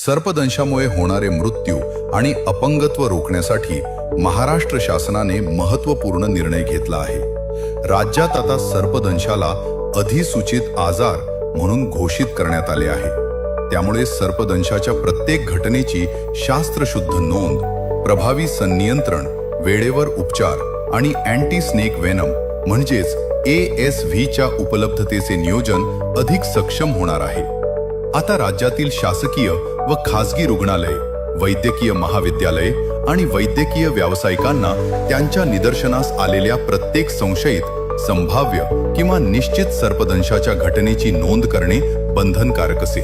सर्पदंशामुळे होणारे मृत्यू आणि अपंगत्व रोखण्यासाठी महाराष्ट्र शासनाने महत्त्वपूर्ण निर्णय घेतला आहे। राज्यात आता सर्पदंशाला अधिसूचित आजार म्हणून घोषित करण्यात आले आहे। त्यामुळे सर्पदंशाच्या प्रत्येक घटनेची शास्त्रशुद्ध नोंद, प्रभावी संनियंत्रण, वेळेवर उपचार आणि अँटी स्नेक वेनम म्हणजेच ASV च्या उपलब्धतेचे नियोजन अधिक सक्षम होणार आहे। आता राज्यातील शासकीय व खासगी रुग्णालये, वैद्यकीय महाविद्यालये आणि वैद्यकीय व्यावसायिकांना त्यांच्या निदर्शनास आलेल्या प्रत्येक संशयित, संभाव्य किंवा निश्चित सर्पदंशाच्या घटनेची नोंद करणे बंधनकारक असेल।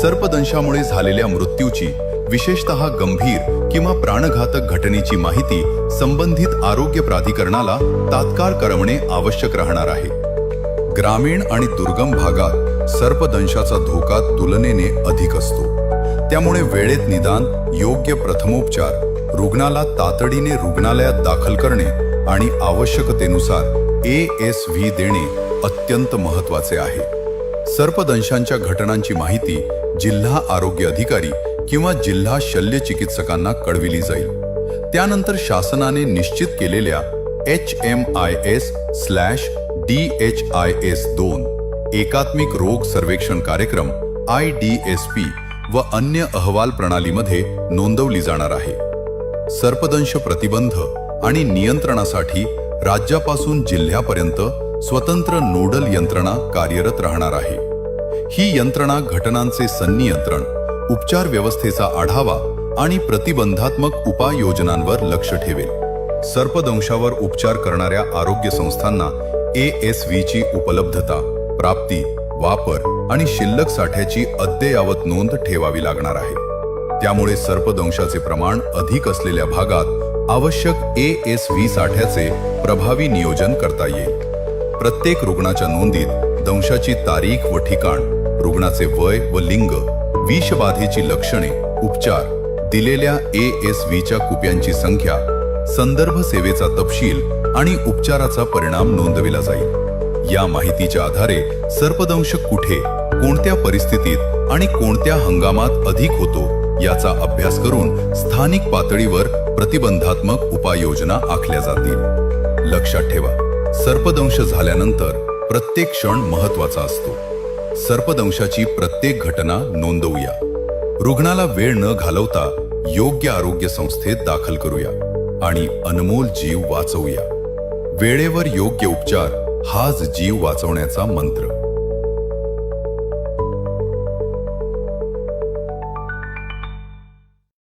सर्पदंशामुळे झालेल्या मृत्यूची, विशेषतः गंभीर किंवा प्राणघातक घटनेची माहिती संबंधित आरोग्य प्राधिकरणाला तात्काळ कळवणे आवश्यक राहणार आहे। ग्रामीण आणि दुर्गम भागात सर्पदंशाचा धोका तुलनेने अधिक असतो। त्यामुळे वेळेत निदान, योग्य प्रथमोपचार, रुग्णाला तातडीने रुग्णालयात दाखल करणे आणि आवश्यकतेनुसार ASV देणे अत्यंत महत्त्वाचे आहे। सर्पदंशांच्या घटनांची माहिती जिल्हा आरोग्य अधिकारी किंवा जिल्हा शल्य चिकित्सकांना कळविली जाईल। त्यानंतर शासनाने निश्चित केलेल्या HMIS/DHIS2 एकात्मिक रोग सर्वेक्षण कार्यक्रम IDSP व अन्य अहवाल प्रणालीमध्ये नोंदवली जाणार आहे। सर्पदंश प्रतिबंध आणि नियंत्रणासाठी राज्यापासून जिल्ह्यापर्यंत स्वतंत्र नोडल यंत्रणा कार्यरत राहणार आहे। ही यंत्रणा घटनांचे संनियंत्रण, उपचार व्यवस्थेचा आढावा आणि प्रतिबंधात्मक उपाययोजनांवर लक्ष ठेवेल। सर्पदंशावर उपचार करणाऱ्या आरोग्य संस्थांना ASV ची उपलब्धता, प्राप्ती, वापर आणि शिल्लक साठ्याची अद्ययावत नोंद ठेवावी लागणार आहे। त्यामुळे सर्पदंशाचे प्रमाण अधिक असलेल्या भागात आवश्यक ASV साठ्याचे प्रभावी नियोजन करता येईल। प्रत्येक रुग्णाच्या नोंदीत दंशाची तारीख व ठिकाण, रुग्णाचे वय व लिंग, विषबाधेची लक्षणे, उपचार, दिलेल्या ASV च्या कुप्यांची संख्या, संदर्भ सेवेचा तपशील आणि उपचाराचा परिणाम नोंदविला जाईल। या माहितीच्या आधारे सर्पदंश कुठे, कोणत्या परिस्थितीत आणि कोणत्या हंगामात अधिक होतो याचा अभ्यास करून स्थानिक पातळीवर प्रतिबंधात्मक उपाययोजना आखल्या जातील। लक्षात ठेवा, सर्पदंश झाल्यानंतर प्रत्येक क्षण महत्त्वाचा असतो। सर्पदंशाची प्रत्येक घटना नोंदवूया, रुग्णाला वेळ न घालवता योग्य आरोग्य संस्थेत दाखल करूया आणि अनमोल जीव वाचवूया। वेळेवर योग्य उपचार हाच जीव वाचवण्याचा मंत्र।